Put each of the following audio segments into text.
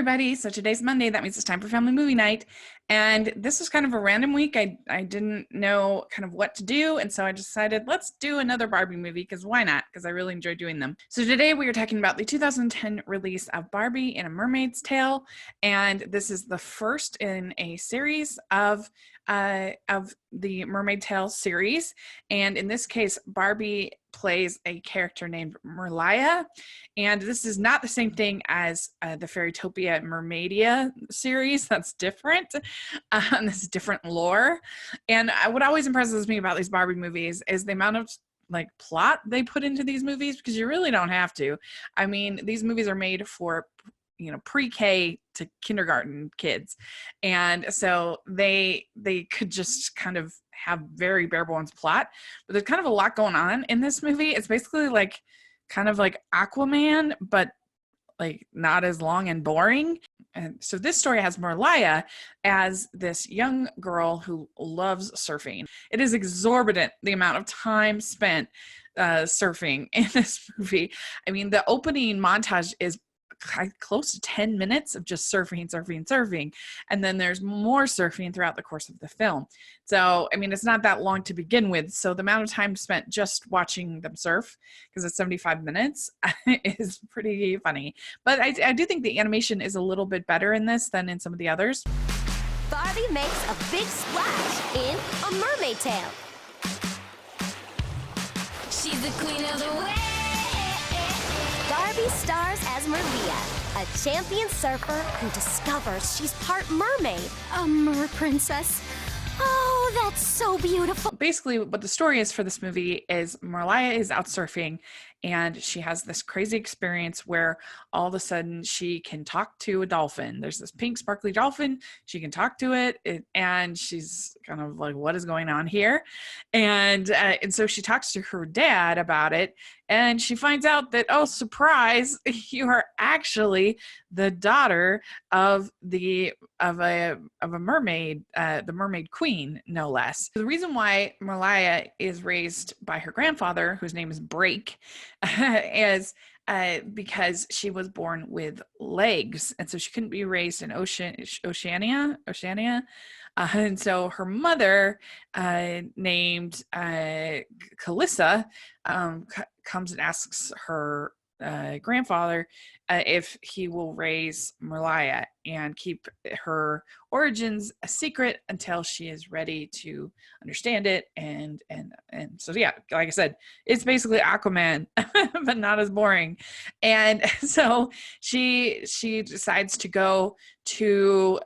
everybody. So today's Monday. That means it's time for family movie night. And this was kind of a random week. I didn't know kind of what to do. And so I decided let's do another Barbie movie because why not? Because I really enjoy doing them. So today we are talking about the 2010 release of Barbie and a Mermaid's Tale. And this is the first in a series of the Mermaid Tale series. And in this case, Barbie plays a character named Merliah. And this is not the same thing as the Fairytopia Mermaidia series. That's different. This is different lore. And what always impresses me about these Barbie movies is the amount of plot they put into these movies, because you really don't have to. I mean, these movies are made for pre-K to kindergarten kids, and so they could just kind of have very bare bones plot, but there's kind of a lot going on in this movie. It's basically kind of like Aquaman, but not as long and boring. And so this story has Merliah as this young girl who loves surfing. It is exorbitant the amount of time spent surfing in this movie. I mean, the opening montage is close to 10 minutes of just surfing. And then there's more surfing throughout the course of the film. So, I mean, it's not that long to begin with. So the amount of time spent just watching them surf, because it's 75 minutes, is pretty funny. But I do think the animation is a little bit better in this than in some of the others. Barbie makes a big splash in A Mermaid Tale. She's the queen of the wave. Barbie stars as Merliah, a champion surfer who discovers she's part mermaid, a mer princess. Oh, that's so beautiful. Basically, what the story is for this movie is Merliah is out surfing, and she has this crazy experience where all of a sudden she can talk to a dolphin. There's this pink sparkly dolphin. She can talk to it, and she's kind of like, what is going on here? And so she talks to her dad about it, and she finds out that, oh, surprise, you are actually the daughter of a mermaid, the mermaid queen, no less. The reason why Merliah is raised by her grandfather, whose name is Break, is because she was born with legs, and so she couldn't be raised in Oceania. And so her mother, named Calissa, comes and asks her grandfather if he will raise Merliah and keep her origins a secret until she is ready to understand it. And so, yeah, like I said, it's basically Aquaman, but not as boring. And so she decides to go to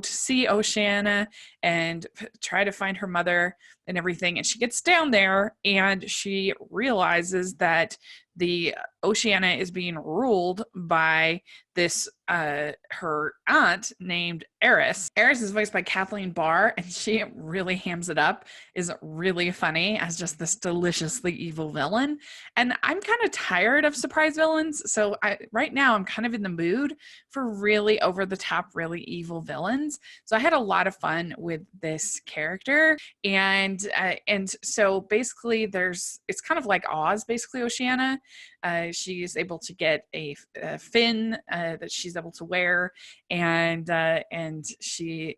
see Oceania and try to find her mother and everything. And she gets down there and she realizes that the Oceania is being ruled by this her aunt named Eris. Eris is voiced by Kathleen Barr, and she really hams it up, is really funny as just this deliciously evil villain. And I'm kind of tired of surprise villains, so right now I'm kind of in the mood for really over the top, really evil villains. So I had a lot of fun with this character, and so basically it's kind of like Oz, basically Oceania. She is able to get a fin that she's able to wear, and she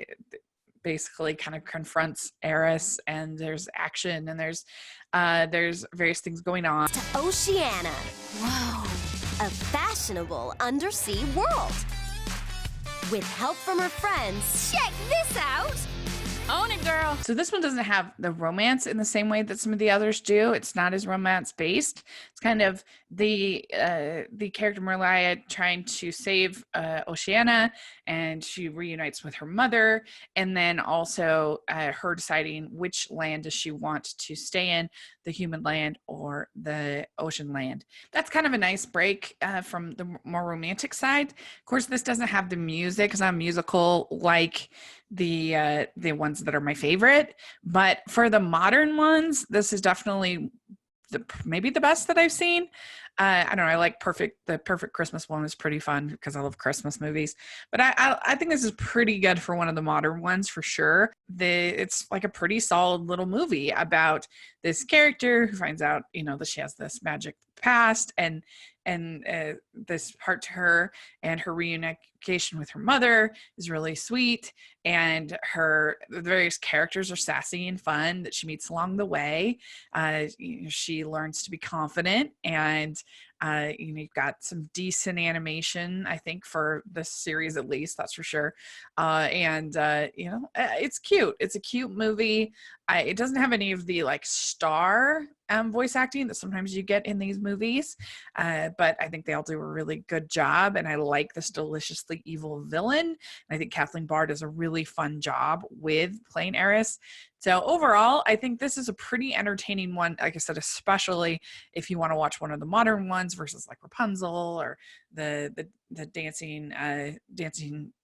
basically kind of confronts Eris, and there's action, and there's various things going on. To Oceania. Whoa, a fashionable undersea world. With help from her friends, check this out. Own it, girl. So this one doesn't have the romance in the same way that some of the others do. It's not as romance based. It's kind of the character Merliah trying to save Oceania, and she reunites with her mother, and then also her deciding which land does she want to stay in, the human land or the ocean land. That's kind of a nice break from the more romantic side. Of course, this doesn't have the music. It's not a musical like the ones that are my favorite, but for the modern ones, this is definitely maybe the best that I've seen. I don't know. I like the Perfect Christmas one is pretty fun because I love Christmas movies. But I think this is pretty good for one of the modern ones for sure. It's like a pretty solid little movie about this character who finds out, that she has this magic past, and this part to her, and her reunification with her mother is really sweet, and the various characters are sassy and fun that she meets along the way. She learns to be confident, and you've got some decent animation, I think, for this series at least, that's for sure. And it's cute. It's a cute movie. It doesn't have any of the like star voice acting that sometimes you get in these movies, but I think they all do a really good job, and I like this deliciously evil villain. And I think Kathleen Barr does a really fun job with playing Eris. So overall, I think this is a pretty entertaining one. Like I said, especially if you want to watch one of the modern ones versus like Rapunzel or the dancing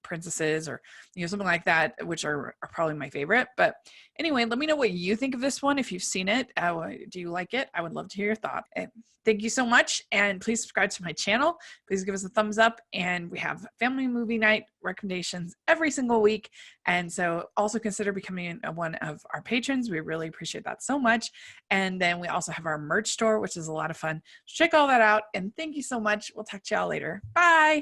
princesses, or something like that, which are probably my favorite. But anyway, let me know what you think of this one. If you've seen it, do you like it? I would love to hear your thoughts. And thank you so much, and please subscribe to my channel. Please give us a thumbs up, and we have family movie night recommendations every single week, and so also consider becoming one of our patrons. We really appreciate that so much. And then we also have our merch store, which is a lot of fun. Check all that out, and thank you so much. We'll talk to y'all later. Bye.